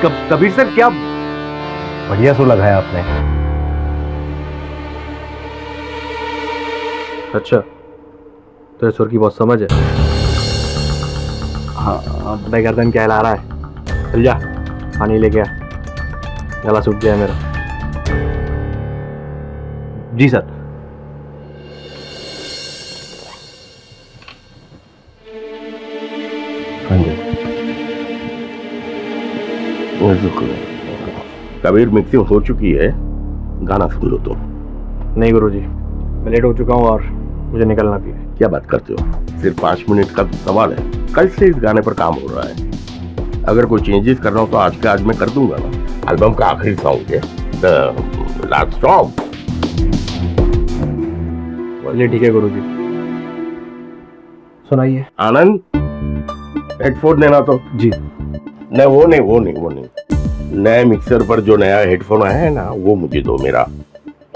Kabir sir क्या बढ़िया सो लगाया आपने। अच्छा तो सुर की बहुत समझ है। हाँ भाई गर्दन क्या हिला रहा है, चल जा पानी लेके आ, गला सूख गया मेरा। जी सर। हाँ जी। कबीर मिक्सिंग हो चुकी है, गाना सुन लो तुम। नहीं गुरुजी, मैं लेट हो चुका हूँ और मुझे निकलना भी है। क्या बात करते हो, सिर्फ 5 मिनट का सवाल है। कल से इस गाने पर काम हो रहा है, अगर कोई चेंजेस करना हो तो आज के आज मैं कर दूंगा ना। एल्बम का आखिरी सॉन्ग है, द लास्ट सॉन्ग। चलिए ठीक है गुरुजी, सुनाइए। आनंद हेडफोन देना तो। जी। नहीं वो नहीं नए मिक्सर पर जो नया हेडफोन आया है ना, वो मुझे दो, मेरा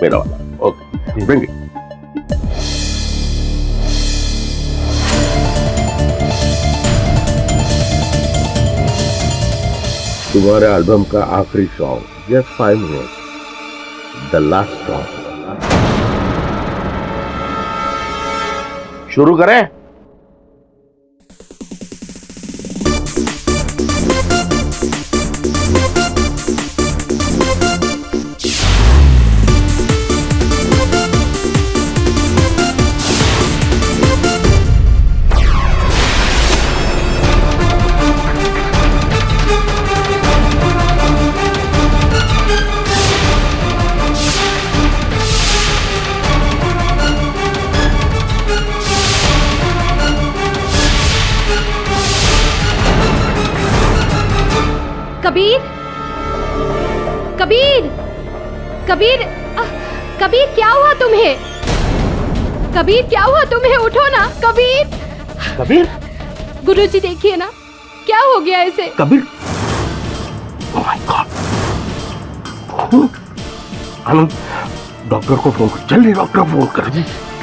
वाला। Okay bring it. तुम्हारे एल्बम का आखिरी song, just 5 minute, the last song. शुरू करें? कबीर कबीर कबीर कबीर क्या हुआ तुम्हें? कबीर क्या हुआ तुम्हें? उठो ना कबीर। कबीर? गुरुजी देखिए ना क्या हो गया इसे। Kabir? Oh my God. Anand doctor को फोन कर, जल्दी डॉक्टर को फोन कर।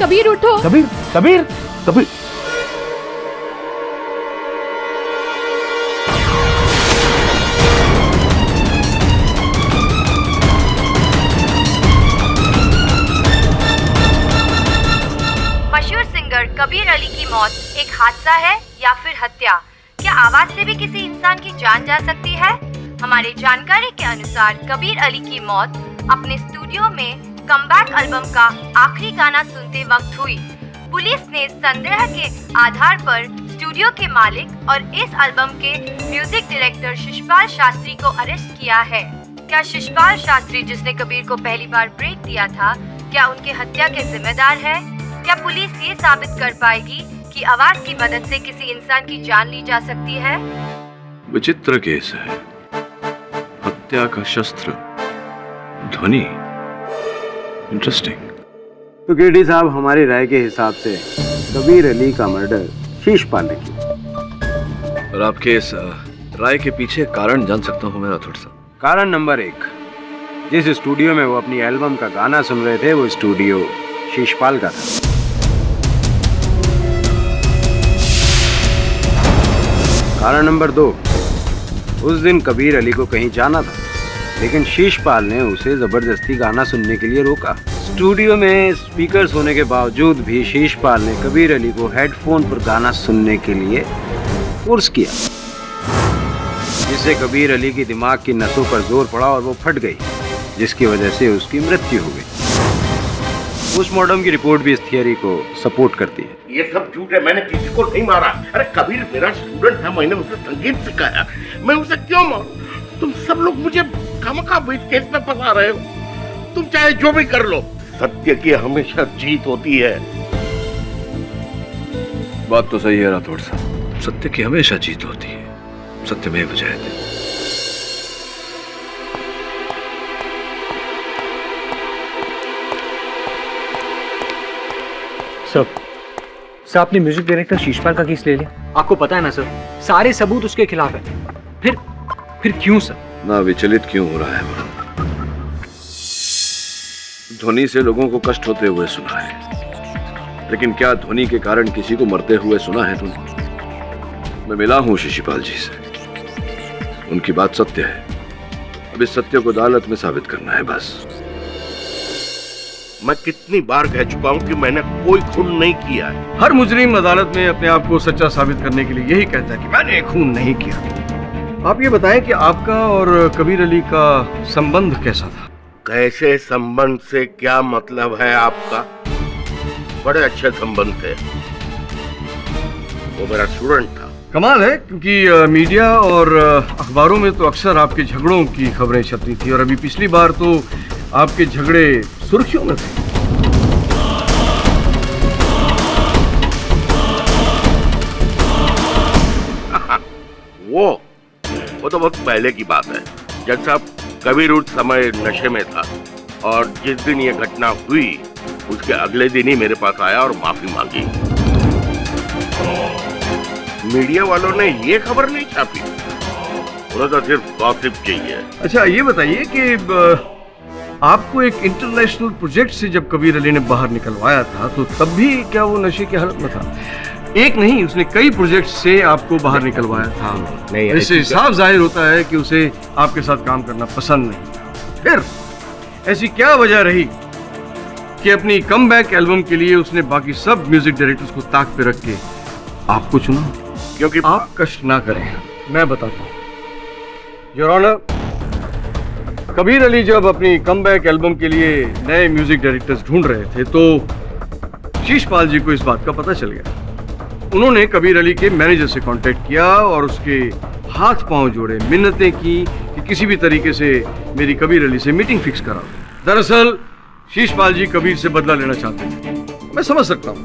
कबीर उठो। कबीर कबीर कबीर कबीर अली की मौत एक हादसा है या फिर हत्या? क्या आवाज से भी किसी इंसान की जान जा सकती है? हमारे जानकारी के अनुसार कबीर अली की मौत अपने स्टूडियो में कमबैक एल्बम का आखिरी गाना सुनते वक्त हुई। पुलिस ने संदेह के आधार पर स्टूडियो के मालिक और इस एल्बम के म्यूजिक डायरेक्टर शिशपाल शास्त्री को अरेस्ट किया है। क्या शिशपाल शास्त्री, जिसने कबीर को पहली बार ब्रेक दिया था, क्या उनके हत्या के जिम्मेदार है? क्या पुलिस ये साबित कर पाएगी कि आवाज की मदद से किसी इंसान की जान ली जा सकती है? विचित्र केस है, हत्या का शस्त्र ध्वनि। इंटरेस्टिंग। तो केडी साहब, हमारी राय के हिसाब से कबीर अली का मर्डर शिशपाल ने किया। और आपके इस राय के पीछे कारण जान सकता हूँ मेरा थोड़ा सा? कारण नंबर 1, जिस स्टूडियो में वो अपनी एल्बम का गाना सुन रहे थे, वो स्टूडियो शिशपाल का था। कारण नंबर 2, उस दिन कबीर अली को कहीं जाना था, लेकिन शिशपाल ने उसे जबरदस्ती गाना सुनने के लिए रोका। स्टूडियो में स्पीकर्स होने के बावजूद भी शिशपाल ने कबीर अली को हेडफोन पर गाना सुनने के लिए फोर्स किया, जिससे कबीर अली की दिमाग की नसों पर जोर पड़ा और वो फट गई, जिसकी वजह से उसकी मृत्यु हो गई। पोस्टमार्टम की रिपोर्ट भी इस थियरी को सपोर्ट करती है। ये सब झूठ है, मैंने किसी को नहीं मारा। अरे कबीर मेरा स्टूडेंट है, मैंने उसे संगीत सिखाया, मैं उसे क्यों मारूं? तुम सब लोग मुझे खामखा इस केस में फंसा रहे हो। तुम चाहे जो भी कर लो, सत्य की हमेशा जीत होती है। बात तो सही है राठौड़ साहब, सत्य की हमेशा जीत होती है, सत्यमेव जयते। सर आपने म्यूजिक डायरेक्टर शिशपाल का केस ले लिया। आपको पता है ना सर, सारे सबूत उसके खिलाफ है। फिर क्यों सर? ना विचलित क्यों हो रहा है वरुण? ध्वनि से लोगों को कष्ट होते हुए सुना है, लेकिन क्या ध्वनि के कारण किसी को मरते हुए सुना है तुमने? मैं मिला हूं शिशपाल जी से, उनकी बात सत्य है। अब इस सत्य को अदालत में साबित करना है बस। मैं कितनी बार कह चुका हूं कि मैंने कोई खून नहीं किया है। हर मुजरिम अदालत में अपने आप को सच्चा साबित करने के लिए यही कहता है कि मैंने खून नहीं किया। आप ये बताएं कि आपका और कबीर अली का संबंध कैसा था? कैसे संबंध से क्या मतलब है आपका? बड़े अच्छे संबंध थे। वो मेरा स्टूडेंट था। कमाल है, क्योंकि मीडिया और अखबारों में तो अक्सर आपके झगड़ों की खबरें छपती थी और अभी पिछली बार तो आपके झगड़े सुर्खियों में थे। वो तो बहुत पहले की बात है, जब साहब कबीर उस समय नशे में था और जिस दिन ये घटना हुई उसके अगले दिन ही मेरे पास आया और माफी मांगी। मीडिया वालों ने ये खबर नहीं छापी, उन्हें तो सिर्फ गॉसिप चाहिए। अच्छा ये बताइए कि आपको एक इंटरनेशनल प्रोजेक्ट से जब कबीर अली ने बाहर निकलवाया था तो तब भी क्या वो नशे की हालत में था? एक नहीं, उसने कई प्रोजेक्ट से आपको बाहर निकलवाया था। नहीं, इससे साफ जाहिर होता है कि उसे आपके साथ काम करना पसंद नहीं। फिर ऐसी क्या वजह रही कि अपनी कमबैक एल्बम के लिए उसने बाकी सब म्यूजिक डायरेक्टर्स को ताक पे रख के आपको चुना? क्योंकि आप कष्ट ना करें, मैं बताता हूँ। योर ऑनर, कबीर अली जब अपनी कमबैक एल्बम के लिए नए म्यूजिक डायरेक्टर्स ढूंढ रहे थे तो शीशपाल जी को इस बात का पता चल गया। उन्होंने कबीर अली के मैनेजर से कांटेक्ट किया और उसके हाथ पांव जोड़े, मिन्नतें की कि किसी भी तरीके से मेरी कबीर अली से मीटिंग फिक्स करा। दरअसल शीशपाल जी कबीर से बदला लेना चाहते थे। मैं समझ सकता हूँ,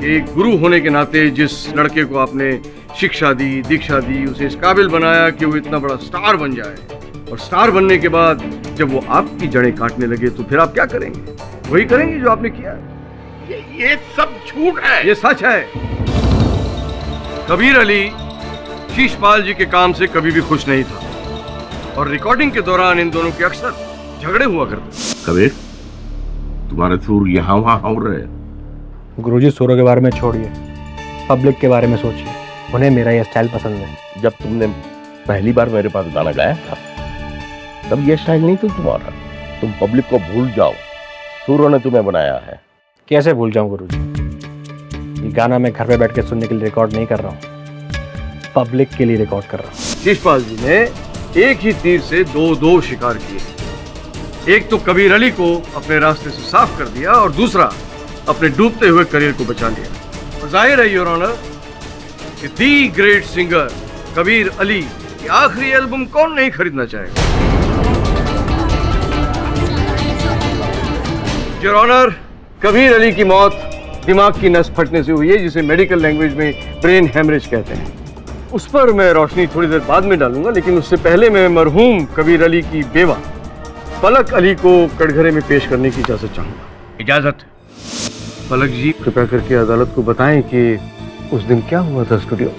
एक गुरु होने के नाते जिस लड़के को आपने शिक्षा दी, दीक्षा दी, उसे इस काबिल बनाया कि वो इतना बड़ा स्टार बन जाए, और स्टार बनने के बाद जब वो आपकी जड़ें काटने लगे तो फिर आप क्या करेंगे? वही करेंगे जो आपने किया। ये सब झूठ है। ये सच है। कबीर अली शीशपाल जी के काम से कभी भी खुश नहीं था और रिकॉर्डिंग के दौरान इन दोनों के अक्सर झगड़े हुआ करते। कबीर, तुम्हारे सुर यहाँ वहाँ हो रहे हैं। गुरुजी, सुरों के बारे में छोड़िए, पब्लिक के बारे में सोचिए। उन्हें मेरा ये स्टाइल पसंद है। जब तुमने पहली बार मेरे पास गाना गाया था तब ये स्टाइल नहीं था तुम्हारा। तुम पब्लिक को भूल जाओ, सुरों ने तुम्हें बनाया है। कैसे भूल जाऊं गुरुजी? ये गाना मैं घर पे बैठ के सुनने के लिए रिकॉर्ड नहीं कर रहा हूँ, पब्लिक के लिए रिकॉर्ड कर रहा हूँ। शीशपाल जी ने एक ही तीर से दो शिकार किए। एक तो कबीर अली को अपने रास्ते से साफ कर दिया और दूसरा अपने डूबते हुए करियर को बचा लिया। और जाहिर है योर ऑनर कि the great singer Kabir Ali की आखिरी एल्बम कौन नहीं खरीदना चाहेगा? योर ऑनर, कबीर अली की मौत दिमाग की नस फटने से हुई है, जिसे मेडिकल लैंग्वेज में ब्रेन हेमरेज कहते हैं। उस पर मैं रोशनी थोड़ी देर बाद में डालूंगा, लेकिन उससे पहले मैं मरहूम कबीर अली की बेवा पलक अली को कटघरे में पेश करने की इजाजत चाहूंगा। इजाजत। पलक जी, कृपया करके अदालत को बताएं कि उस दिन क्या हुआ था स्टूडियो?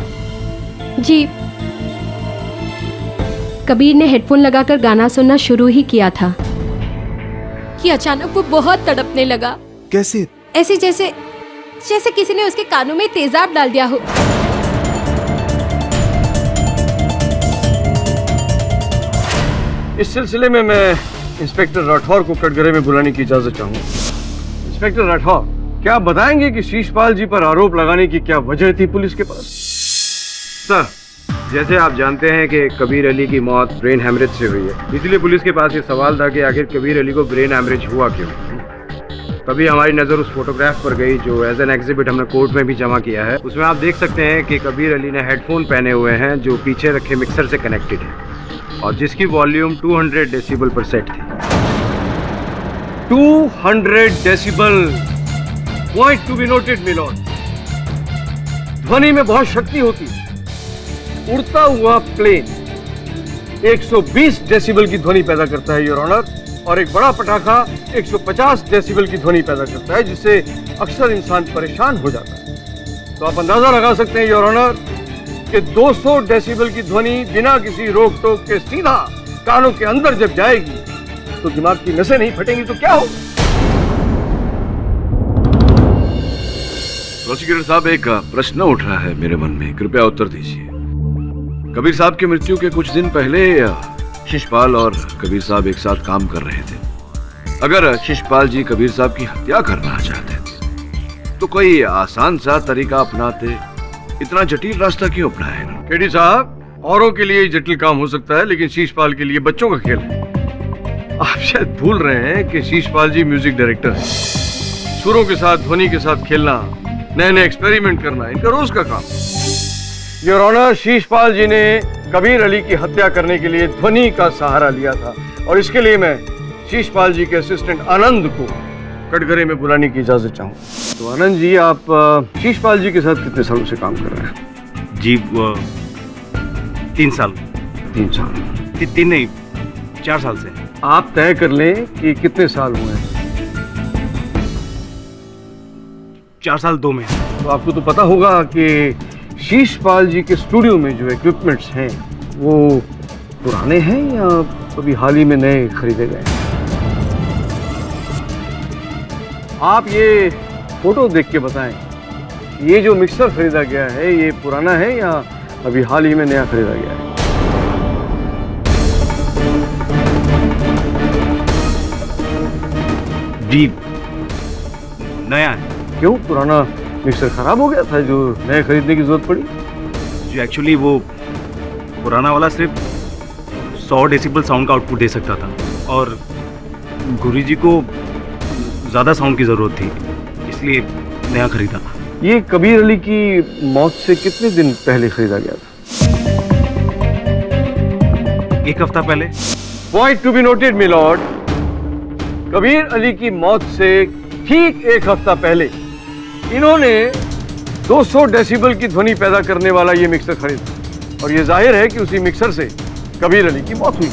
जी, कबीर ने हेडफोन लगाकर गाना सुनना शुरू ही किया था कि अचानक वो बहुत तड़पने लगा। कैसे? ऐसे जैसे किसी ने उसके कानों में तेजाब डाल दिया हो। इस सिलसिले में मैं इंस्पेक्टर राठौर को कटघरे में बुलाने की इजाजत चाहूंगा। इंस्पेक्टर राठौर, क्या आप बताएंगे कि शीशपाल जी पर आरोप लगाने की क्या वजह थी पुलिस के पास? सर, जैसे आप जानते हैं कि कबीर अली की मौत ब्रेन हेमरेज से हुई है, इसलिए पुलिस के पास ये सवाल था कि आखिर कबीर अली को ब्रेन हेमरेज हुआ क्यों। तभी हमारी नज़र उस फोटोग्राफ पर गई जो एज एन एग्जिबिट हमने कोर्ट में भी जमा किया है। उसमें आप देख सकते हैं कि कबीर अली ने हेडफोन पहने हुए हैं जो पीछे रखे मिक्सर से कनेक्टेड है और जिसकी वॉल्यूम 200 डेसिबल पर सेट थी। 200 decibel, point to be noted my lord. ध्वनि में बहुत शक्ति होती है। उड़ता हुआ प्लेन 120 डेसिबल की ध्वनि पैदा करता है योर ऑनर, और एक बड़ा पटाखा 150 डेसिबल की ध्वनि पैदा करता है, जिससे अक्सर इंसान परेशान हो जाता है। तो आप अंदाजा लगा सकते हैं योर ऑनर कि 200 डेसिबल की ध्वनि बिना किसी रोक टोक के सीधा कानों के अंदर जब जाएगी तो दिमाग की नसें नहीं फटेंगी तो क्या हो? प्रोसिक्यूटर साहब, एक प्रश्न उठ रहा है मेरे मन में, कृपया उत्तर दीजिए। कबीर साहब की मृत्यु के कुछ दिन पहले शिशपाल और कबीर साहब एक साथ काम कर रहे थे। अगर शिशपाल जी कबीर साहब की हत्या करना चाहते थे तो कोई आसान सा तरीका अपनाते, इतना जटिल रास्ता क्यों अपनाया? केडी साहब, औरों के लिए जटिल काम हो सकता है, लेकिन शीशपाल के लिए बच्चों का खेल है। आप शायद भूल रहे हैं कि शीशपाल जी म्यूजिक डायरेक्टर हैं। सुरों के साथ, ध्वनि के साथ खेलना, नए नए एक्सपेरिमेंट करना इनका रोज का काम। योर ऑनर, शीशपाल जी ने कबीर अली की हत्या करने के लिए ध्वनि का सहारा लिया था और इसके लिए मैं शीशपाल जी के असिस्टेंट आनंद को कटघरे में बुलाने की इजाजत चाहूँ। तो आनंद जी, आप शीशपाल जी के साथ कितने सालों से काम कर रहे हैं? जी 3 साल। 3 साल? 3 नहीं, 4 साल से। आप तय कर लें कि कितने साल हुए हैं। 4 साल 2 में। तो आपको तो पता होगा कि शीशपाल जी के स्टूडियो में जो इक्विपमेंट्स हैं वो पुराने हैं या अभी हाल ही में नए खरीदे गए हैं? आप ये फोटो देख के बताएं, ये जो मिक्सर खरीदा गया है ये पुराना है या अभी हाल ही में नया खरीदा गया है? जी नया है। क्यों, पुराना मिक्सर खराब हो गया था जो नए खरीदने की जरूरत पड़ी? जी एक्चुअली वो पुराना वाला सिर्फ 100 डेसिबल साउंड का आउटपुट दे सकता था और गुरुजी को ज़्यादा साउंड की ज़रूरत थी, इसलिए नया खरीदा। ये कबीर अली की मौत से कितने दिन पहले खरीदा गया था? 1 हफ्ता पहले। Point to be noted my Lord, Kabir Ali की मौत से ठीक 1 हफ्ता पहले इन्होंने 200 डेसिबल की ध्वनि पैदा करने वाला ये मिक्सर खरीदा और ये जाहिर है कि उसी मिक्सर से कबीर अली की मौत हुई।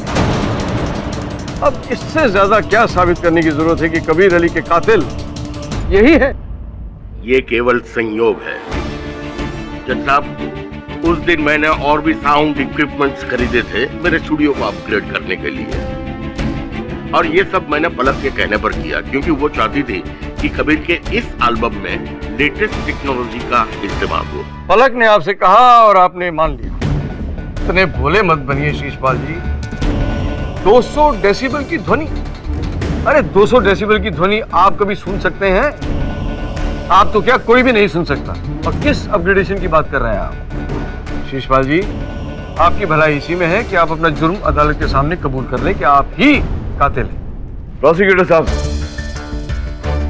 अब इससे ज्यादा क्या साबित करने की जरूरत है कि कबीर अली के कातिल यही है? ये केवल संयोग है जज साहब। उस दिन मैंने और भी साउंड इक्विपमेंट्स खरीदे थे मेरे स्टूडियो को अपग्रेड करने के लिए, और ये सब मैंने पलक के कहने पर किया क्योंकि वो चाहती थी कि कबीर के इस एल्बम में लेटेस्ट टेक्नोलॉजी का इस्तेमाल हो। पलक ने आपसे कहा और आपने मान लिया। इतने भोले मत बनिए शीशपाल जी। 200 डेसिबल की ध्वनि, अरे 200 डेसिबल की ध्वनि आप कभी सुन सकते हैं? आप तो क्या, कोई भी नहीं सुन सकता। और किस अपग्रेडेशन की बात कर रहे हैं आप? शीशपाल जी, आपकी भलाई इसी में है कि आप अपना जुर्म अदालत के सामने कबूल कर लें कि आप ही कातिल हैं। प्रोसिक्यूटर साहब,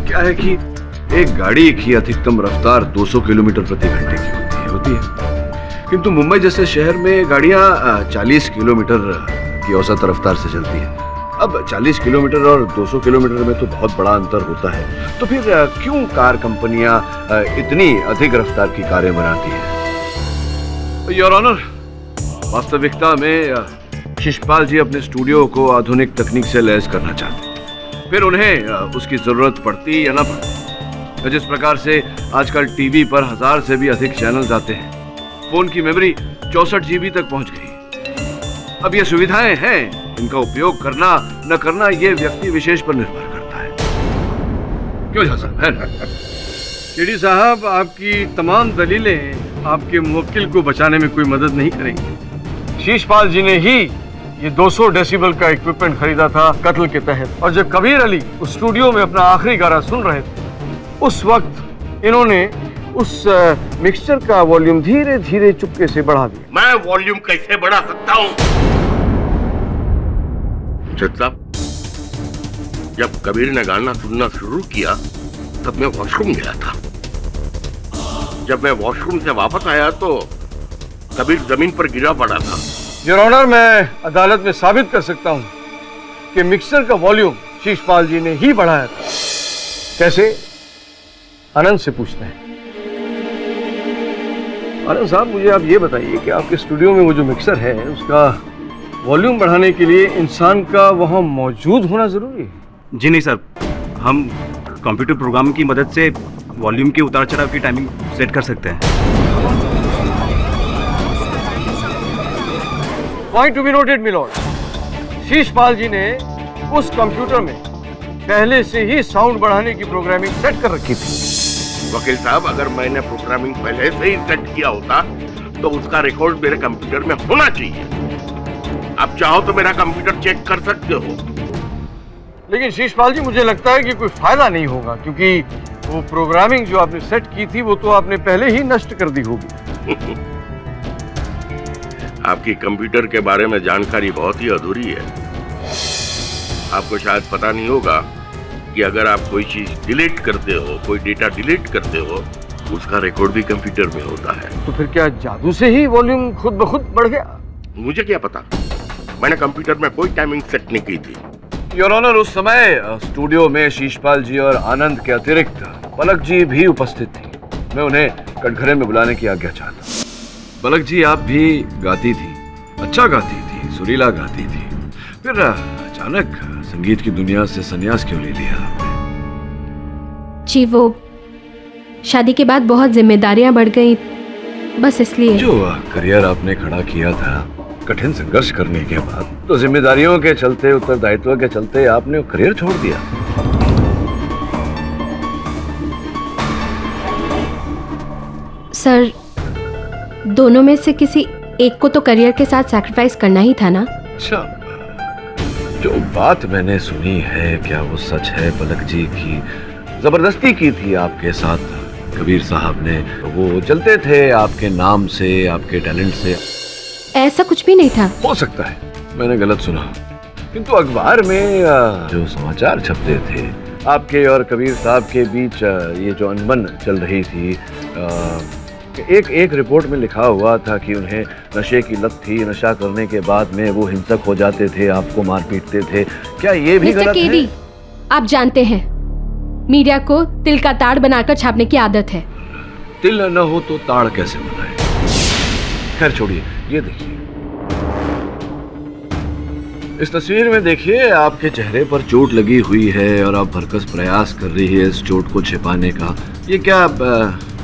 क्या है कि एक गाड़ी की अधिकतम रफ्तार 200 किलोमीटर प्रति घंटे की होती है, किंतु मुंबई जैसे शहर में गाड़ियां 40 किलोमीटर की औसत रफ्तार से चलती है। अब 40 किलोमीटर और 200 किलोमीटर में तो बहुत बड़ा अंतर होता है, तो फिर क्यों कार कंपनियां इतनी अधिक रफ्तार की कारें बनाती हैं? योर ऑनर, वास्तविकता में शिशपाल जी अपने स्टूडियो को आधुनिक तकनीक से लैस करना चाहते हैं, फिर उन्हें उसकी जरूरत पड़ती या ना पड़ती। जिस प्रकार से आजकल टीवी पर 1000 से भी अधिक चैनल्स आते हैं, फोन की मेमोरी 64 GB तक पहुंच गई। अब ये सुविधाएं हैं, इनका उपयोग करना न करना ये व्यक्ति विशेष पर निर्भर करता है। क्यों साहब, है ना? केडी साहब, आपकी तमाम दलीलें आपके मुवक्किल को बचाने में कोई मदद नहीं करेंगी। शीशपाल जी ने ही ये 200 डेसिबल का इक्विपमेंट खरीदा था कत्ल के तहत, और जब कबीर अली उस स्टूडियो में अपना आखिरी गाना सुन रहे थे उस वक्त इन्होंने उस मिक्सचर का वॉल्यूम धीरे धीरे चुपके से बढ़ा दिया। मैं वॉल्यूम कैसे बढ़ा सकता हूँ? जज साहब, जब कबीर ने गाना सुनना शुरू किया तब मैं वॉशरूम गया था। जब मैं वॉशरूम से वापस आया तो कबीर जमीन पर गिरा पड़ा था। योर ऑनर, मैं अदालत में साबित कर सकता हूँ कि मिक्सर का वॉल्यूम शीशपाल जी ने ही बढ़ाया था। कैसे? आनंद से पूछते हैं। आनंद साहब, मुझे आप ये बताइए कि आपके स्टूडियो में वो जो मिक्सर है उसका वॉल्यूम बढ़ाने के लिए इंसान का वहां मौजूद होना जरूरी है? जी नहीं सर, हम कंप्यूटर प्रोग्राम की मदद से वॉल्यूम के उतार चढ़ाव की टाइमिंग सेट कर सकते हैं। Point to be noted my lord, Sheeshpal ji ने उस कंप्यूटर में पहले से ही साउंड बढ़ाने की प्रोग्रामिंग सेट कर रखी थी। वकील साहब, अगर मैंने प्रोग्रामिंग पहले से ही सेट किया होता तो उसका रिकॉर्ड मेरे कंप्यूटर में होना चाहिए। आप चाहो तो मेरा कंप्यूटर चेक कर सकते हो। लेकिन शीशपाल जी, मुझे लगता है कि कोई फायदा नहीं होगा, क्योंकि वो प्रोग्रामिंग जो आपने सेट की थी वो तो आपने पहले ही नष्ट कर दी होगी। आपकी कंप्यूटर के बारे में जानकारी बहुत ही अधूरी है। आपको शायद पता नहीं होगा कि अगर आप कोई चीज डिलीट करते हो, कोई डेटा डिलीट करते हो, उसका रिकॉर्ड भी कंप्यूटर में होता है। तो फिर क्या जादू से ही वॉल्यूम खुद ब खुद बढ़ गया? मुझे क्या पता, मैंने कंप्यूटर में कोई टाइमिंग सेट नहीं की थी। योर ऑनर, उस समय स्टूडियो में शीशपाल जी और आनंद के अतिरिक्त पलक जी भी उपस्थित थी। मैं उन्हें कटघरे में बुलाने की आज्ञा चाहता। पलक जी, आप भी गाती थी, अच्छा गाती थी, सुरीला गाती थी, फिर अचानक संगीत की दुनिया से संन्यास क्यों ले लिया आपने? जी वो शादी के बाद बहुत जिम्मेदारियां बढ़ गई, बस इसलिए। जो करियर आपने खड़ा किया था कठिन संघर्ष करने के बाद, तो जिम्मेदारियों के चलते, उत्तरदायित्व के चलते आपने वो करियर छोड़ दिया। सर, दोनों में से किसी एक को तो करियर के साथ सैक्रिफाइस करना ही था ना। अच्छा, जो बात मैंने सुनी है, क्या वो सच है पलक जी की जबरदस्ती की थी आपके साथ कबीर साहब ने? वो चलते थे आपके नाम से, आपके टैलेंट से? ऐसा कुछ भी नहीं था। हो सकता है मैंने गलत सुना, किंतु अखबार में जो समाचार छपते थे आपके और कबीर साहब के बीच, ये जो अनबन चल रही थी, एक रिपोर्ट में लिखा हुआ था कि उन्हें नशे की लत थी, नशा करने के बाद में वो हिंसक हो जाते थे, आपको मार पीटते थे। क्या ये भी गलत है? आप जानते हैं मीडिया को तिल का ताड़ बनाकर छापने की आदत है। तिल न हो तो ताड़ कैसे बनाए? खैर छोड़िए, ये देखिए इस तस्वीर में, देखिए आपके चेहरे पर चोट लगी हुई है और आप भरकस प्रयास कर रही है इस चोट को छिपाने का। ये क्या,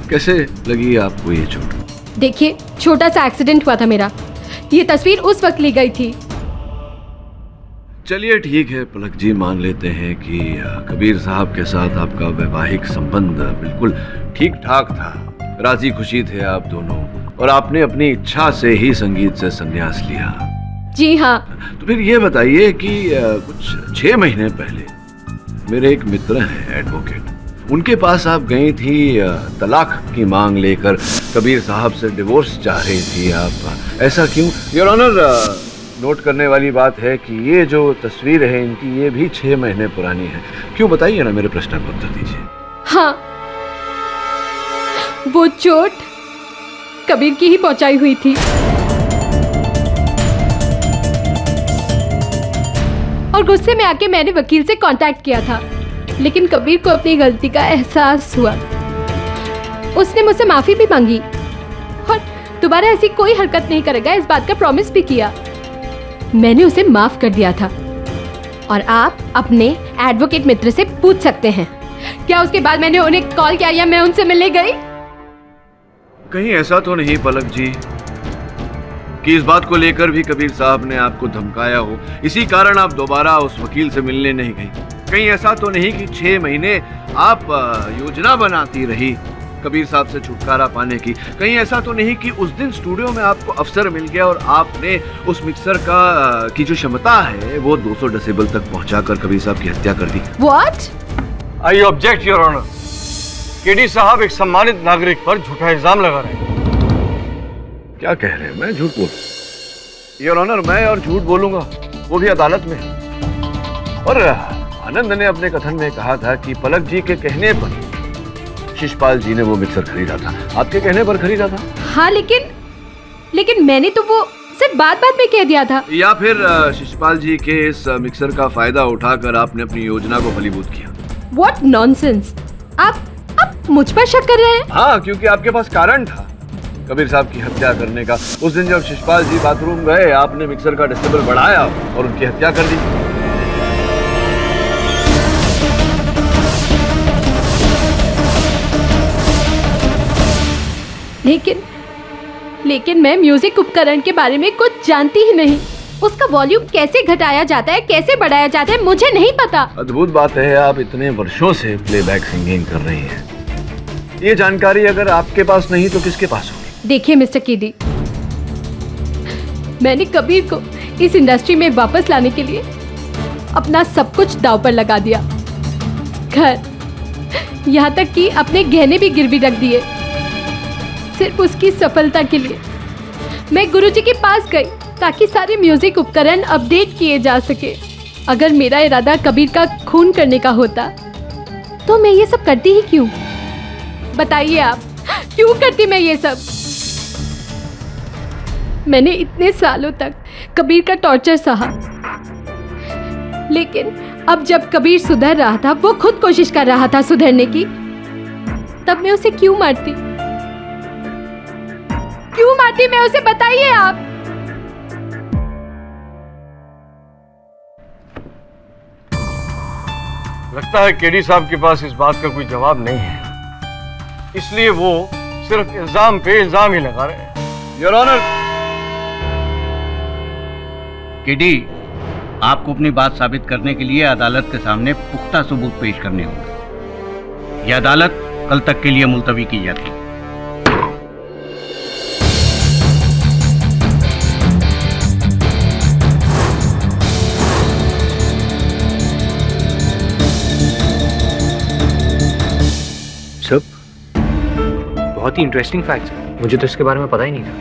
कैसे लगी आपको ये चोट? देखिए, छोटा सा एक्सीडेंट हुआ था मेरा, ये तस्वीर उस वक्त ली गई थी। चलिए ठीक है पलक जी, मान लेते हैं कि कबीर साहब के साथ आपका वैवाहिक संबंध बिल्कुल ठीक ठाक था, राजी खुशी थे आप दोनों, और आपने अपनी इच्छा से ही संगीत से संन्यास लिया। जी हाँ। तो फिर ये बताइए कि कुछ 6 महीने पहले मेरे एक मित्र हैं एडवोकेट, उनके पास आप गई थी तलाक की मांग लेकर, कबीर साहब से डिवोर्स चाह रही थी आप, ऐसा क्यों? योर ऑनर, नोट करने वाली बात है कि ये जो तस्वीर है इनकी, ये भी 6 महीने पुरानी है। क्यों, बताइए ना, मेरे प्रश्न का उत्तर दीजिए। हाँ, वो चोट कबीर की ही पहुंचाई हुई थी, और गुस्से में आके मैंने वकील से कांटेक्ट किया था, लेकिन कबीर को अपनी गलती का एहसास हुआ। उसने मुझसे माफी भी मांगी और दोबारा ऐसी कोई हरकत नहीं करेगा, इस बात का प्रॉमिस भी किया। मैंने उसे माफ कर दिया था, और आप अपने एडवोकेट मित्र से पूछ सकते हैं क्या उसके बाद मैंने उन्हें कॉल किया या मैं उनसे मिलने गई। कहीं ऐसा तो नहीं पलक जी कि इस बात को लेकर भी कबीर साहब ने आपको धमकाया हो, इसी कारण आप दोबारा उस वकील से मिलने नहीं गई? कहीं ऐसा तो नहीं कि 6 महीने आप योजना बनाती रही कबीर साहब से छुटकारा पाने की? कहीं ऐसा तो नहीं कि उस दिन स्टूडियो में आपको अवसर मिल गया और आपने उस मिक्सर की जो क्षमता है वो 200 डेसिबल तक पहुंचाकर कबीर साहब की हत्या कर दी? What? I object your honour. KD साहब एक सम्मानित नागरिक पर झूठा इल्जाम लगा रहे हैं। क्या कह रहे हैं? मैं झूठ बोल? योर ऑनर, मैं और झूठ बोलूंगा, वो भी अदालत में? और आनंद ने अपने कथन में कहा था कि पलक जी के कहने पर शिशपाल जी ने वो मिक्सर खरीदा था, आपके कहने पर खरीदा था? हाँ, लेकिन मैंने तो वो सिर्फ बात में कह दिया था। या फिर शिशपाल जी के इस मिक्सर का फायदा उठाकर आपने अपनी योजना को फलीभूत किया? What nonsense! आप मुझ पर शक कर रहे हैं? हाँ, क्योंकि आपके पास कारण था कबीर साहब की हत्या करने का। उस दिन जब शिशपाल जी बाथरूम गए, आपने मिक्सर का डेसिबल बढ़ाया और उनकी हत्या कर दी। लेकिन मैं म्यूजिक उपकरण के बारे में कुछ जानती ही नहीं। उसका वॉल्यूम कैसे घटाया जाता है, कैसे बढ़ाया जाता है, मुझे नहीं पता। अद्भुत बात है, आप इतने वर्षों से प्लेबैक सिंगिंग कर रही हैं। ये जानकारी अगर आपके पास नहीं तो किसके पास होगी? देखिए मिस्टर कीदी, मैंने कबीर को इस इंडस्ट्री में वापस लाने के लिए अपना सब कुछ दांव पर लगा दिया। घर, यहाँ तक कि अपने गहने भी गिरवी रख दिए सिर्फ उसकी सफलता के लिए। मैं गुरुजी के पास गई ताकि सारे म्यूजिक उपकरण अपडेट किए जा सके। अगर मेरा इरादा कबीर का खून करने का होता तो मैं ये सब करती ही क्यों? बताइए आप, क्यों करती मैं ये सब? मैंने इतने सालों तक कबीर का टॉर्चर सहा, लेकिन अब जब कबीर सुधर रहा था, वो खुद कोशिश कर रहा था सुधरने की, तब मैं उसे क्यों मारती? क्यों मारती मैं उसे? बताइए आप। लगता है केडी साहब के पास इस बात का कोई जवाब नहीं है, इसलिए वो सिर्फ इल्जाम पे इल्जाम ही लगा रहे हैं। Your honour. केडी, आपको अपनी बात साबित करने के लिए अदालत के सामने पुख्ता सबूत पेश करने होंगे। यह अदालत कल तक के लिए मुलतवी की जाती है। सब बहुत ही इंटरेस्टिंग फैक्ट्स हैं, मुझे तो इसके बारे में पता ही नहीं था।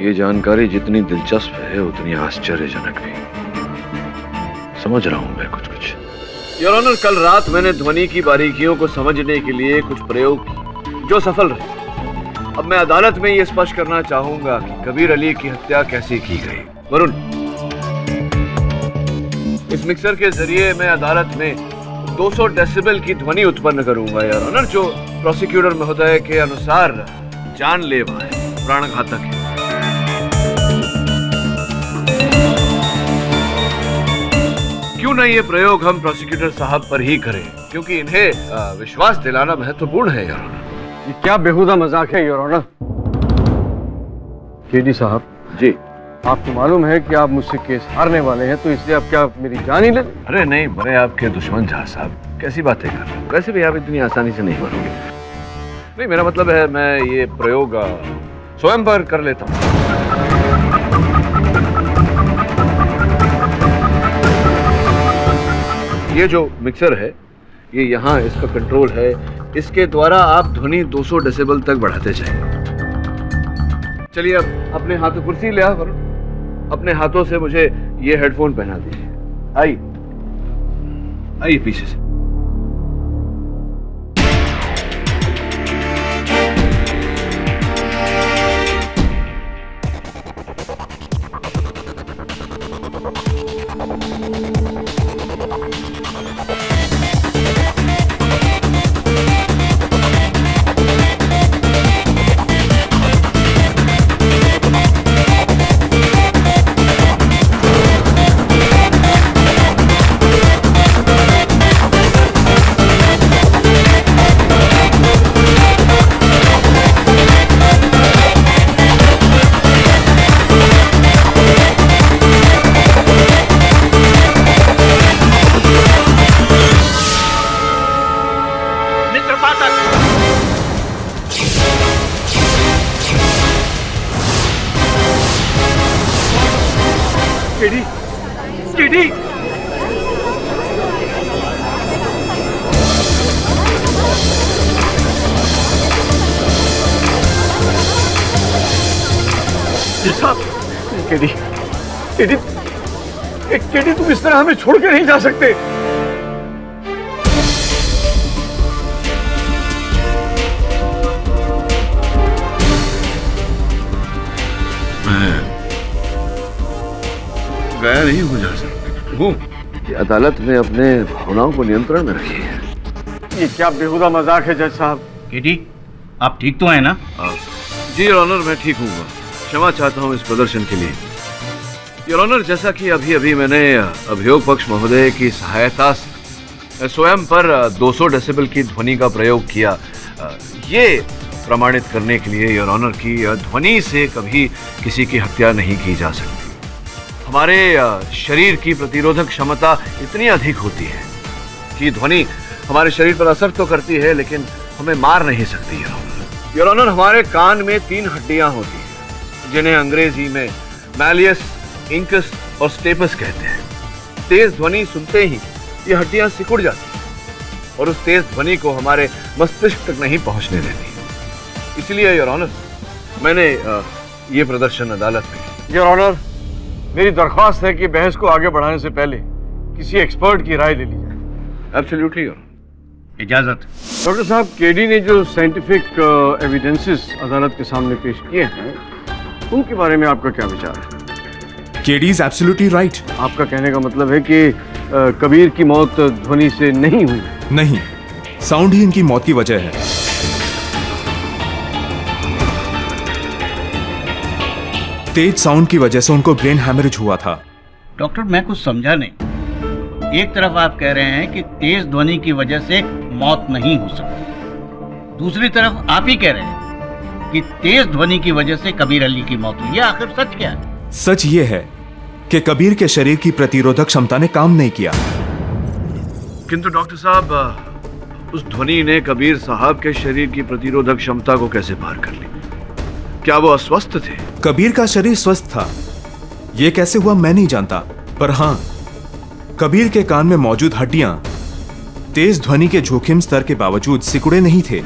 ये जानकारी जितनी दिलचस्प है उतनी आश्चर्यजनक भी। समझ रहा हूं मैं कुछ कुछ। योर ऑनर, कल रात मैंने ध्वनि की बारीकियों को समझने के लिए कुछ प्रयोग किए जो सफल रहे। अब मैं अदालत में ये स्पष्ट करना चाहूंगा कि कबीर अली की हत्या कैसे की गई। वरुण, इस मिक्सर के जरिए मैं अदालत में 200 डेसिबल की ध्वनि उत्पन्न करूंगा योर ऑनर, जो प्रोसिक्यूटर महोदय के अनुसार जानलेवा है, प्राणघातक है। क्यों ना ये प्रयोग हम प्रोसिक्यूटर साहब पर ही करें, क्योंकि इन्हें विश्वास दिलाना महत्वपूर्ण है योर ऑनर। ये क्या बेहुदा मजाक है योर ऑनर? केडी साहब जी, आपको मालूम है कि आप मुझसे केस हारने वाले हैं, तो इसलिए आप क्या मेरी जान ही ले? अरे नहीं, बड़े आपके दुश्मन जहाँ साहब, कैसी बातें कर रहे हैं? वैसे भी आप इतनी आसानी से नहीं मरोगे। नहीं, मेरा मतलब है मैं ये प्रयोग स्वयं पर कर लेता हूँ। ये जो मिक्सर है, ये यहाँ इसका कंट्रोल है, इसके द्वारा आप ध्वनि 200 डेसिबल तक बढ़ाते जाएं। चलिए अब अपने हाथों, कुर्सी ले आओ वरुण, अपने हाथों से मुझे ये हेडफोन पहना दीजिए। आइए पीछे से। केडी, तुम इस तरह हमें छोड़ के नहीं जा सकते। मैं गया नहीं हो जा सकता हूँ। अदालत में अपने भावनाओं को नियंत्रण में रखिए। ये क्या बेहुदा मजाक है जज साहब? केडी, आप ठीक तो हैं ना? जी योर ऑनर, मैं ठीक हूँ। क्षमा चाहता हूँ इस प्रदर्शन के लिए। योर ऑनर, जैसा कि अभी अभी मैंने अभियोग पक्ष महोदय की सहायता से स्वयं पर 200 डेसिबल की ध्वनि का प्रयोग किया, ये प्रमाणित करने के लिए योर ऑनर की ध्वनि से कभी किसी की हत्या नहीं की जा सकती। हमारे शरीर की प्रतिरोधक क्षमता इतनी अधिक होती है कि ध्वनि हमारे शरीर पर असर तो करती है, लेकिन हमें मार नहीं सकती। योर ऑनर, हमारे कान में 3 हड्डियां होती हैं, जिन्हें अंग्रेजी में मैलियस, इंकस और स्टेपस कहते हैं। तेज ध्वनि सुनते ही ये हड्डियां सिकुड़ जाती हैं और उस तेज ध्वनि को हमारे मस्तिष्क तक नहीं पहुंचने देती। इसलिए योर ऑनर, मैंने ये प्रदर्शन अदालत में किया। योर ऑनर, मेरी दरख्वास्त है कि बहस को आगे बढ़ाने से पहले किसी एक्सपर्ट की राय ले ली जाए। Absolutely your. इजाजत। डॉक्टर साहब, केडी ने जो साइंटिफिक एविडेंसेस अदालत के सामने पेश किए हैं, उनके बारे में आपका क्या विचार है? KD is absolutely right. आपका कहने का मतलब है कि कबीर की मौत ध्वनि से नहीं हुई? नहीं, साउंड ही इनकी मौत की वजह है। तेज साउंड की वजह से उनको ब्रेन हैमरेज हुआ था। डॉक्टर, मैं कुछ समझा नहीं। एक तरफ आप कह रहे हैं कि तेज ध्वनि की वजह से मौत नहीं हो सकती, दूसरी तरफ आप ही कह रहे हैं कि तेज ध्वनि की वजह से कबीर अली की मौत हुई। आखिर सच क्या है? सच ये है कि कबीर के शरीर की प्रतिरोधक क्षमता ने काम नहीं किया। किंतु डॉक्टर साहब, उस ध्वनि ने कबीर साहब के शरीर की प्रतिरोधक क्षमता को कैसे पार कर ली? क्या वो अस्वस्थ थे? कबीर का शरीर स्वस्थ था, यह कैसे हुआ मैं नहीं जानता, पर हां, कबीर के कान में मौजूद हड्डियां तेज ध्वनि के जोखिम स्तर के बावजूद सिकुड़े नहीं थे।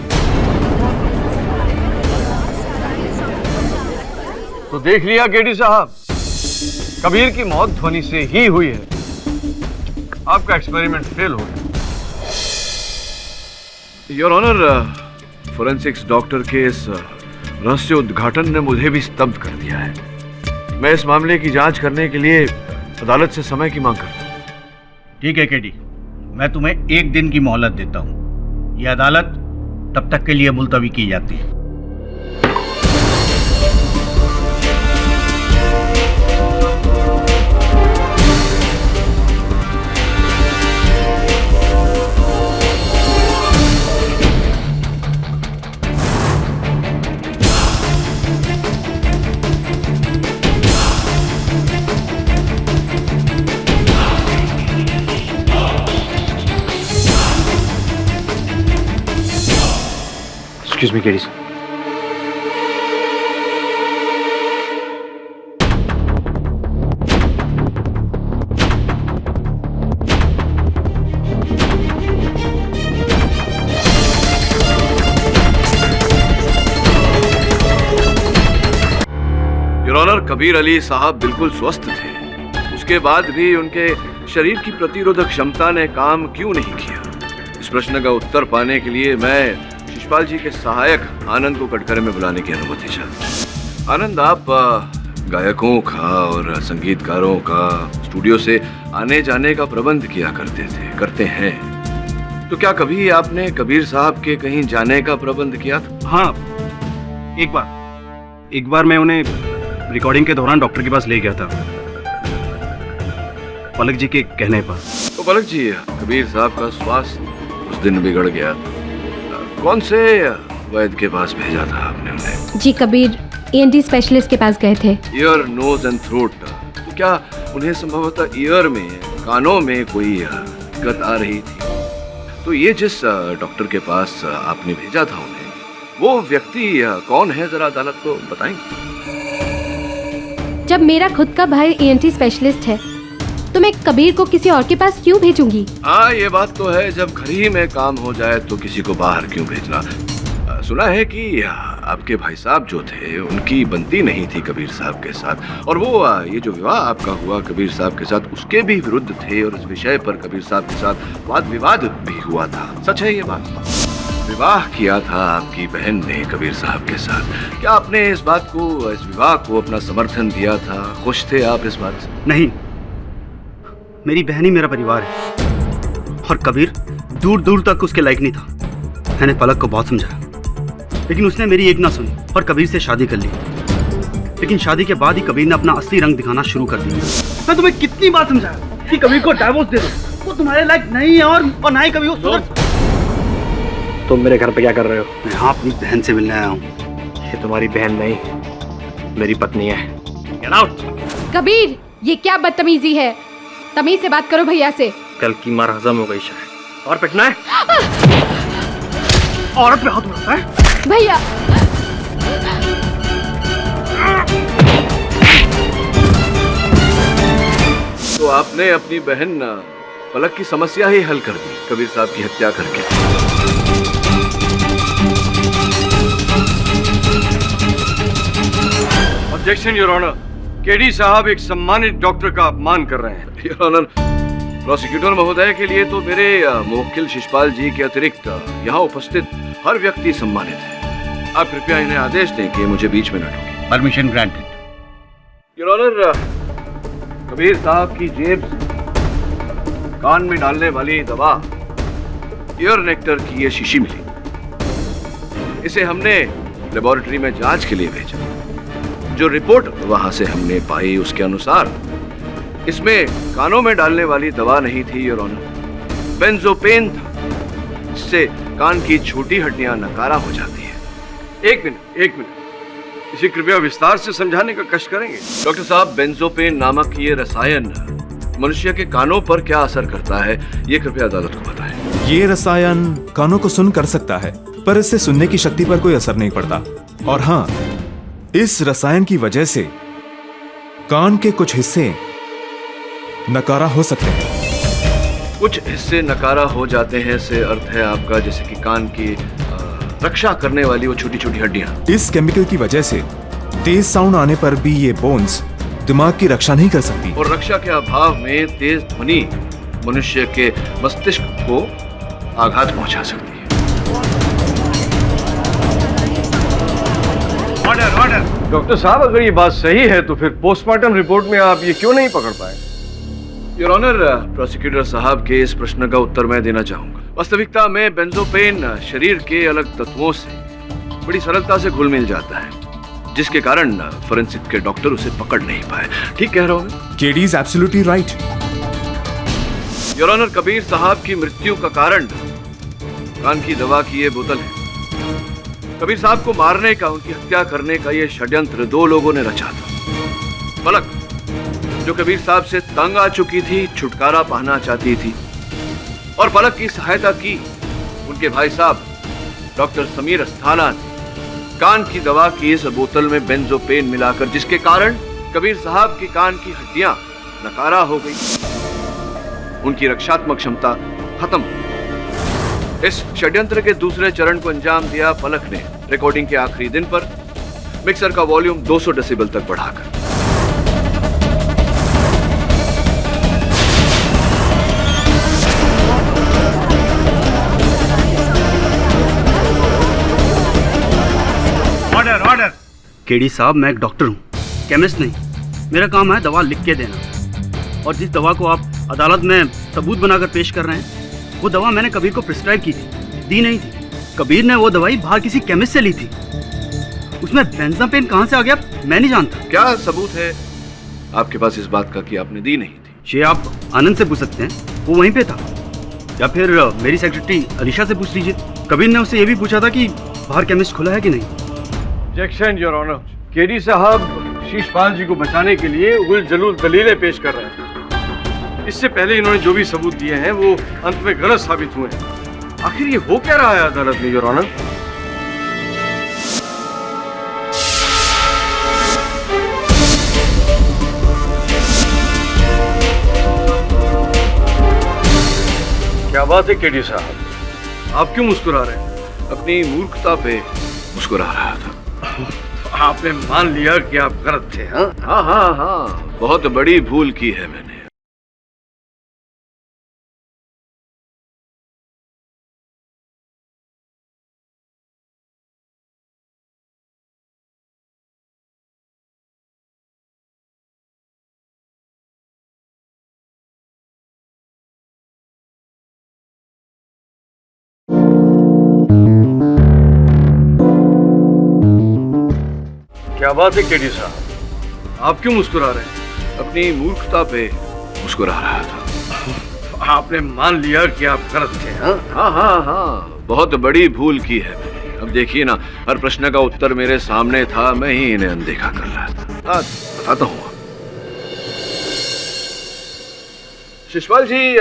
तो देख लिया केडी साहब, कबीर की मौत ध्वनि से ही हुई है। आपका एक्सपेरिमेंट फेल हो गया। योर ऑनर, फोरेंसिक्स डॉक्टर के इस रहस्य उद्घाटन ने मुझे भी स्तब्ध कर दिया है। मैं इस मामले की जांच करने के लिए अदालत से समय की मांग करता हूं। ठीक है केडी, मैं तुम्हें 1 दिन की मोहलत देता हूं। यह अदालत तब तक के लिए मुलतवी की जाती है। Excuse me, Katie. Your honour, Kabir Ali साहब बिल्कुल स्वस्थ थे। उसके बाद भी उनके शरीर की प्रतिरोधक क्षमता ने काम क्यों नहीं किया? इस प्रश्न का उत्तर पाने के लिए मैं शिशपाल जी के सहायक आनंद को कटघरे में बुलाने की अनुमति चाहता हूं। आनंद, आप गायकों का और संगीतकारों का स्टूडियो से आने जाने का प्रबंध किया करते हैं, तो क्या कभी आपने कबीर साहब के कहीं जाने का प्रबंध किया था? हाँ, एक बार मैं उन्हें रिकॉर्डिंग के दौरान डॉक्टर के पास ले गया था, पलक जी के कहने पर। तो पलक जी, कबीर साहब का स्वास्थ्य उस दिन बिगड़ गया। कौन से वैद्य के पास भेजा था आपने उन्हें? जी, कबीर ENT स्पेशलिस्ट के पास गए थे। Ear, nose and throat. तो क्या उन्हें संभवतः ईयर में, कानों में कोई दिक्कत आ रही थी? तो ये जिस डॉक्टर के पास आपने भेजा था उन्हें, वो व्यक्ति कौन है, जरा अदालत को बताएंगे? जब मेरा खुद का भाई ENT स्पेशलिस्ट है, तो मैं कबीर को किसी और के पास क्यों भेजूंगी? हाँ, ये बात तो है। जब घर ही में काम हो जाए तो किसी को बाहर क्यों भेजना? सुना है कि आपके भाई साहब जो थे, उनकी बनती नहीं थी कबीर साहब के साथ, और वो ये जो विवाह आपका हुआ कबीर साहब के साथ, उसके भी विरुद्ध थे, और इस विषय पर कबीर साहब के साथ वाद विवाद भी हुआ था। सच है ये बात? विवाह किया था आपकी बहन ने कबीर साहब के साथ। क्या आपने इस विवाह को अपना समर्थन दिया था? खुश थे आप इस बात से? नहीं, मेरी बहन ही मेरा परिवार है, और कबीर दूर दूर तक उसके लायक नहीं था। मैंने पलक को बहुत समझाया, लेकिन उसने मेरी एक ना सुनी और कबीर से शादी कर ली। लेकिन शादी के बाद ही कबीर ने अपना असली रंग दिखाना शुरू कर दिया। मैं तुम्हें कितनी बार समझाया कि कबीर को डाइवोर्स दे दो, वो तुम्हारे लायक नहीं है, और ना ही कभी वो। तुम मेरे घर पे क्या कर रहे हो? मैं यहाँ अपनी बहन से मिलने आया हूँ। ये तुम्हारी बहन नहीं, मेरी पत्नी है। Get out. कबीर, ये क्या बदतमीजी है? तमीज से बात करो भैया से। कल की मार हजम हो गई शायद, और पिटना है? औरत पे हाथ उठाता है भैया। तो आपने अपनी बहन पलक की समस्या ही हल कर दी कबीर साहब की हत्या करके। ऑब्जेक्शन योर ऑनर, केडी साहब एक सम्मानित डॉक्टर का अपमान कर रहे हैं। योर ऑनर, प्रोसिक्यूटर महोदय के लिए तो मेरे मुवक्किल शिशपाल जी के अतिरिक्त यहाँ उपस्थित हर व्यक्ति सम्मानित है। आप कृपया इन्हें आदेश दें कि मुझे बीच में न टोकें। Permission granted. Your honour, Kabir साहब की जेब से कान में डालने वाली दवा ईयर नेक्टर की ये शीशी मिली। इसे हमने लेबोरेटरी में जांच के लिए भेजा। जो रिपोर्ट वहां से हमने पाई उसके अनुसार इसमें कानों में डालने वाली दवा नहीं थी योर ऑनर, बेंजोपेन था। इससे कान की छोटी हड्डियां नकारा हो जाती है। एक मिनट, इसे कृपया विस्तार से समझाने का कष्ट करेंगे। डॉक्टर साहब, बेंजोपेन नामक ये रसायन मनुष्य के कानों पर क्या असर करता है, ये कृपया अदालत को बताएं। ये रसायन कानों को सुन कर सकता है, पर इससे सुनने की शक्ति पर कोई असर नहीं पड़ता। और हाँ, इस रसायन की वजह से कान के कुछ हिस्से नकारा हो सकते हैं। कुछ हिस्से नकारा हो जाते हैं से अर्थ है आपका जैसे कि कान की रक्षा करने वाली वो छोटी छोटी हड्डियां। इस केमिकल की वजह से तेज साउंड आने पर भी ये बोन्स दिमाग की रक्षा नहीं कर सकती। और रक्षा के अभाव में तेज ध्वनि मनुष्य के मस्तिष्क को आघात पहुंचा सकती है। ऑर्डर। डॉक्टर साहब, अगर ये बात सही है तो फिर पोस्टमार्टम रिपोर्ट में आप ये क्यों नहीं पकड़ पाए? योर ऑनर, प्रोसिक्यूटर साहब के इस प्रश्न का उत्तर मैं देना चाहूंगा। वास्तविकता में बेंजोपेन शरीर के अलग तत्वों से बड़ी सरलता से घुल मिल जाता है, जिसके कारण फोरेंसिक के डॉक्टर उसे पकड़ नहीं पाए। ठीक कह रहा हूं? KD is absolutely right. Your honour, Kabir साहब की मृत्यु का कारण कान की दवा की ये बोतल है। कबीर साहब को मारने का, उनकी हत्या करने का ये षड्यंत्र दो लोगों ने रचा था। पलक, जो कबीर साहब से तंग आ चुकी थी, छुटकारा पाना चाहती थी, और पलक की सहायता की उनके भाई साहब डॉक्टर समीर अस्थाना ने कान की दवा की इस बोतल में बेंजोपेन मिलाकर, जिसके कारण कबीर साहब की कान की हड्डियां नकारा हो गई, उनकी रक्षात्मक क्षमता खत्म। इस षड्यंत्र के दूसरे चरण को अंजाम दिया पलक ने रिकॉर्डिंग के आखिरी दिन पर मिक्सर का वॉल्यूम 200 डेसिबल तक बढ़ाकर। ऑर्डर। केडी साहब, मैं एक डॉक्टर हूँ, केमिस्ट नहीं। मेरा काम है दवा लिख के देना, और जिस दवा को आप अदालत में सबूत बनाकर पेश कर रहे हैं, वो दवा मैंने कबीर को प्रिस्क्राइब की थी, दी नहीं थी। कबीर ने वो दवाई बाहर किसी केमिस्ट से ली थी। उसमें बेंजापेन कहाँ से आ गया मैं नहीं जानता। क्या सबूत है आपके पास इस बात का कि आपने दी नहीं थी? ये आप आनंद से पूछ सकते हैं, वो वहीं पे था, या फिर मेरी सेक्रेटरी अलीशा से पूछ लीजिए। कबीर ने उससे ये भी पूछा था कि बाहर केमिस्ट खुला है कि नहीं। ऑब्जेक्शन योर ऑनर, केडी साहब शीशपाल जी को बचाने के लिए उल जलूल दलीलें पेश कर रहे हैं। इससे पहले इन्होंने जो भी सबूत दिए हैं वो अंत में गलत साबित हुए हैं। आखिर ये हो क्या रहा है अदालत में योर ऑनर? क्या बात है केडी साहब, आप क्यों मुस्कुरा रहे हैं? अपनी मूर्खता पे मुस्कुरा रहा था। आपने मान लिया कि आप गलत थे? हाँ, बहुत बड़ी भूल की है मैंने। क्या बात है केडी साहब, आप क्यों मुस्कुरा रहे हैं? अपनी मूर्खता पे मुस्कुरा रहा था। आपने मान लिया कि आप गलत थे? हाँ, बहुत बड़ी भूल की है मैंने। अब देखिए ना, हर प्रश्न का उत्तर मेरे सामने था, मैं ही इन्हें अनदेखा कर रहा था। बताता हूँ। शिशपाल जी,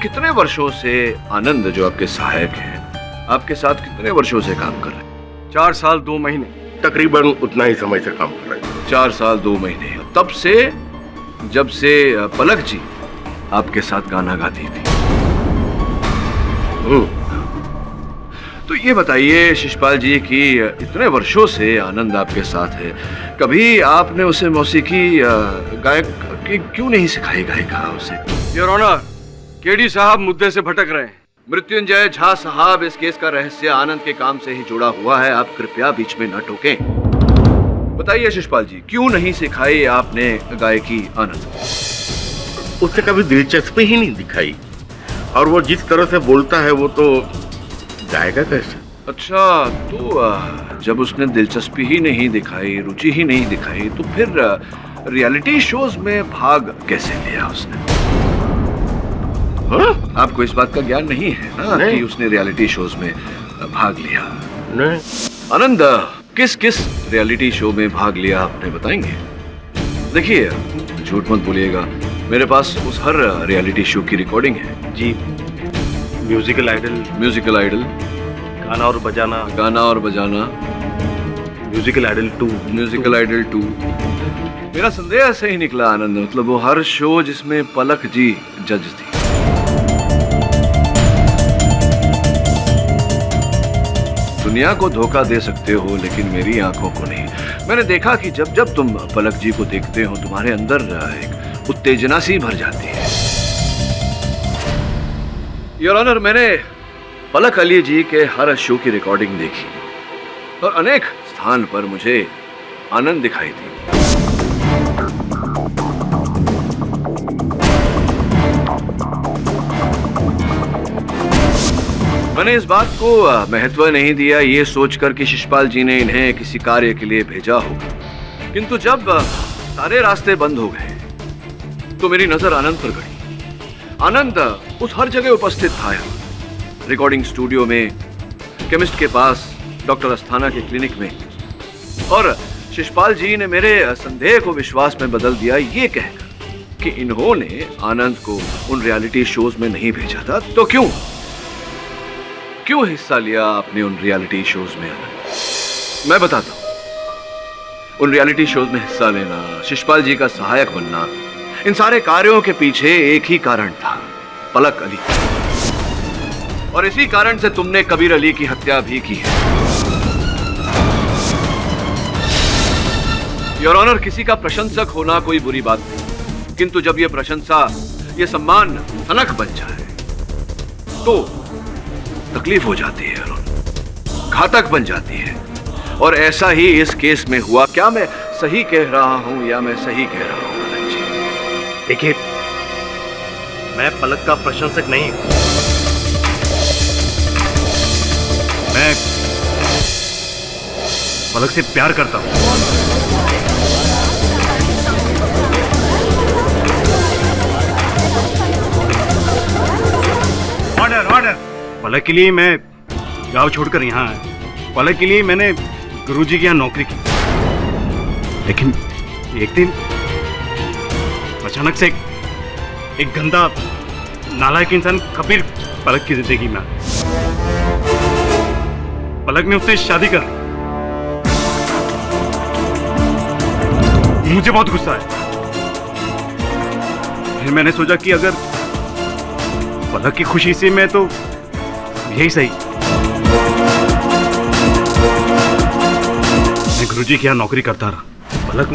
कितने वर्षों से आनंद जो आपके सहायक हैं, आपके साथ कितने वर्षों से काम कर रहे हैं? 4 साल 2 महीने। तकरीबन उतना ही समय से काम कर रहे हैं। 4 साल 2 महीने। तब से जब से पलक जी आपके साथ गाना गाती थी। तो ये बताइए शिशपाल जी कि इतने वर्षों से आनंद आपके साथ है, कभी आपने उसे मौसीकी गायक की क्यों नहीं सिखाई, गायिका उसे? योर ऑनर, केडी साहब मुद्दे से भटक रहे हैं। मृत्युंजय झा साहब, इस केस का रहस्य आनंद के काम से ही जुड़ा हुआ है, आप कृपया बीच में न टोकें। बताइए शिशपाल जी, क्यों नहीं सिखाई आपने गायकी आनंद? उसे कभी दिलचस्पी ही नहीं दिखाई, और वो जिस तरह से बोलता है वो तो गाएगा कैसे? अच्छा, तो जब उसने दिलचस्पी ही नहीं दिखाई, रुचि ही नहीं दिखाई, तो फिर रियलिटी शोज में भाग कैसे लिया उसने? हाँ? आपको इस बात का ज्ञान नहीं है ना कि उसने रियलिटी शोज में भाग लिया? नहीं। आनंद, किस किस रियलिटी शो में भाग लिया आपने, बताएंगे? देखिए, झूठ मत बोलिएगा, मेरे पास उस हर रियलिटी शो की रिकॉर्डिंग है। जी, म्यूजिकल आइडल, गाना और बजाना, म्यूजिकल आइडल 2। मेरा संदेह ऐसे ही निकला आनंद, मतलब वो हर शो जिसमें पलक जी जज थी। दुनिया को धोखा दे सकते हो लेकिन मेरी आंखों को नहीं। मैंने देखा कि जब जब तुम पलक जी को देखते हो तुम्हारे अंदर एक उत्तेजना सी भर जाती है। योर ऑनर, मैंने पलक अली जी के हर शो की रिकॉर्डिंग देखी और अनेक स्थान पर मुझे आनंद दिखाई दी। मैंने इस बात को महत्व नहीं दिया ये सोचकर कि शिशपाल जी ने इन्हें किसी कार्य के लिए भेजा होगा, किंतु जब सारे रास्ते बंद हो गए तो मेरी नजर आनंद पर गई। आनंद उस हर जगह उपस्थित था, रिकॉर्डिंग स्टूडियो में, केमिस्ट के पास, डॉक्टर अस्थाना के क्लिनिक में, और शिशपाल जी ने मेरे संदेह को विश्वास में बदल दिया ये कहकर कि इन्होंने आनंद को उन रियलिटी शोज में नहीं भेजा था। तो क्यों हिस्सा लिया आपने उन रियलिटी शोज में? मैं बताता हूं। उन रियलिटी शोज में हिस्सा लेना, शिशपाल जी का सहायक बनना, इन सारे कार्यों के पीछे एक ही कारण था, पलक अली। और इसी कारण से तुमने कबीर अली की हत्या भी की है। योर ऑनर, किसी का प्रशंसक होना कोई बुरी बात नहीं, किंतु जब यह प्रशंसा, यह सम्मान सनक बन जाए तो तकलीफ हो जाती है, घातक बन जाती है। और ऐसा ही इस केस में हुआ। क्या मैं सही कह रहा हूं या मैं सही कह रहा हूं? देखिए, मैं पलक का प्रशंसक नहीं हूं, मैं पलक से प्यार करता हूं। ऑर्डर। पलक के लिए मैं गांव छोड़कर यहाँ आया। पलक के लिए मैंने गुरुजी के यहाँ नौकरी की, लेकिन एक दिन अचानक से एक गंदा नालायक इंसान कबीर पलक की जिंदगी में। पलक ने उससे शादी कर ली। मुझे बहुत गुस्सा है। फिर मैंने सोचा कि अगर पलक की खुशी से मैं तो यही सही। मैं गुरुजी के यहाँ नौकरी करता रहा। पलक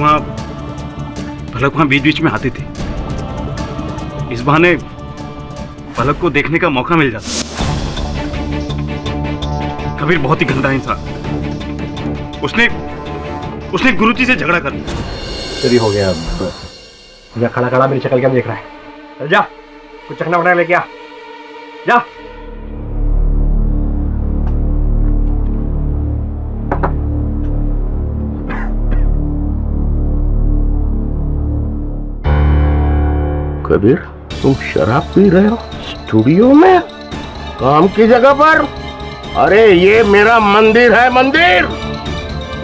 वहां बीच बीच में आती थी। इस बहाने पलक को देखने का मौका मिल जाता। कबीर बहुत ही गंदा इंसान। उसने गुरुजी से झगड़ा कर लिया। चली हो गया। अब खड़ा खड़ा मेरी शक्ल क्या देख रहा है? चल जा, कुछ चखना बना लेके आ, जा। कबीर, तुम शराब पी रहे हो स्टूडियो में, काम की जगह पर? अरे ये मेरा मंदिर है, मंदिर।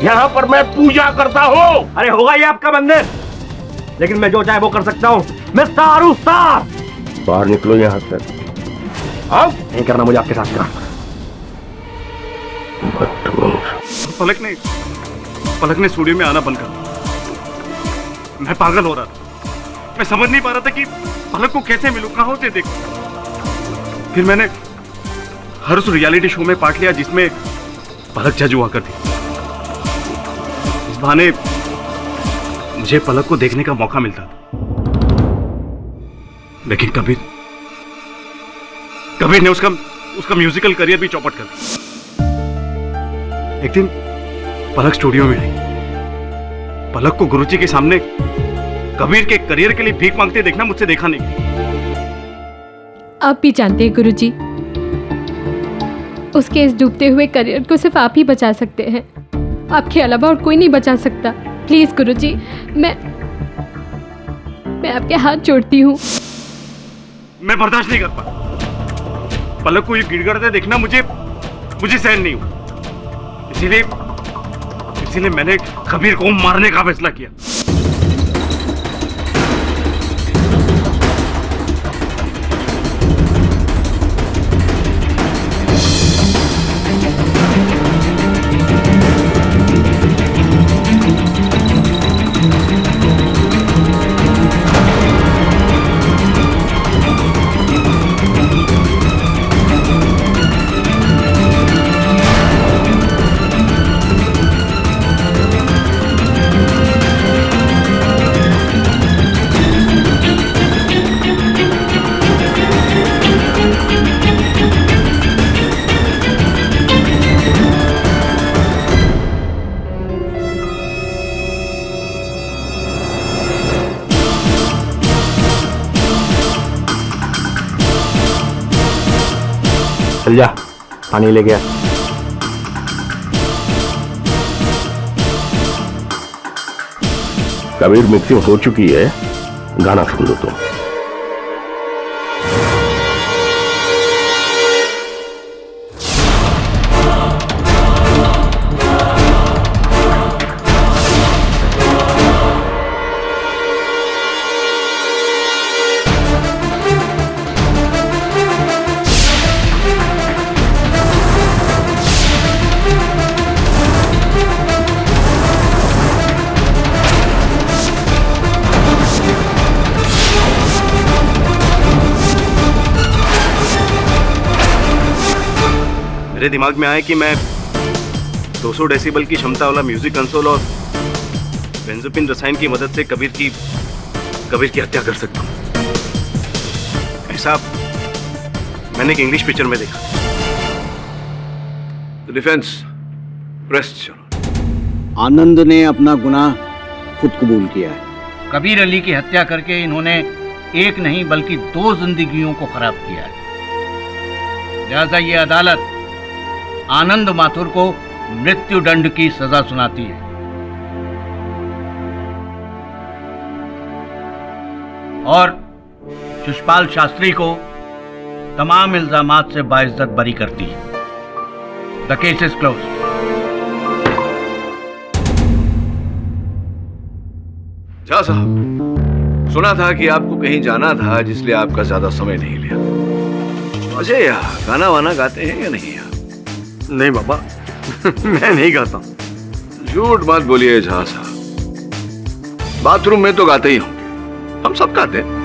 यहाँ पर मैं पूजा करता हूँ। अरे होगा ये आपका मंदिर, लेकिन मैं जो चाहे वो कर सकता हूँ। मैं स्टार हूँ, स्टार। बाहर निकलो यहाँ से। आओ। नहीं करना मुझे आपके साथ काम। पलक ने स्टूडियो में आना बंद कर दिया। मैं पागल हो रहा था। मैं समझ नहीं पा रहा था कि पलक को कैसे मिलूं, कहां से देखूं। फिर मैंने हर उस रियलिटी शो में पार्ट लिया जिसमें पलक जज हुआ करती। इस बहाने मुझे पलक को देखने का मौका मिलता था। लेकिन कबीर ने उसका म्यूजिकल करियर भी चौपट कर दिया। एक दिन पलक स्टूडियो में आई। पलक को गुरुजी के सामने कबीर के करियर के लिए भीख मांगते देखना मुझसे देखा नहीं। आप भी जानते हैं गुरुजी, उसके इस डूबते हुए करियर को सिर्फ आप ही बचा सकते हैं। आपके अलावा और कोई नहीं बचा सकता। प्लीज गुरुजी, मैं आपके हाथ जोड़ती हूँ। मैं बर्दाश्त नहीं कर पा। पलक को ये गिड़गड़ाते देखना मुझे सहन नहीं हुआ। इसीलिए मैंने कबीर को मारने का फैसला किया। चल जा, पानी ले गया। कबीर मिक्सिंग हो चुकी है, गाना सुन लो तुम। मेरे दिमाग में आया कि मैं 200 डेसिबल की क्षमता वाला म्यूजिक कंसोल और बेंजोपिन रसायन की मदद से कबीर की हत्या कर सकता हूं। ऐसा मैंने एक इंग्लिश पिक्चर में देखा। डिफेंस प्रेस चलो। आनंद ने अपना गुनाह खुद कबूल किया है। कबीर अली की हत्या करके इन्होंने एक नहीं बल्कि 2 जिंदगियों को खराब किया है। लिहाजा ये अदालत आनंद माथुर को मृत्यु दंड की सजा सुनाती है। और शिषपाल शास्त्री को तमाम इल्जामात से बाइज्जत बरी करती है। The case is close. Jha साहब, सुना था कि आपको कहीं जाना था, जिसलिए आपका ज्यादा समय नहीं लिया। अजय, गाना वाना गाते हैं या नहीं? नहीं बाबा, मैं नहीं गाता। झूठ मत बोलिए झा साहब, बाथरूम में तो गाते ही हूं, हम सब गाते हैं।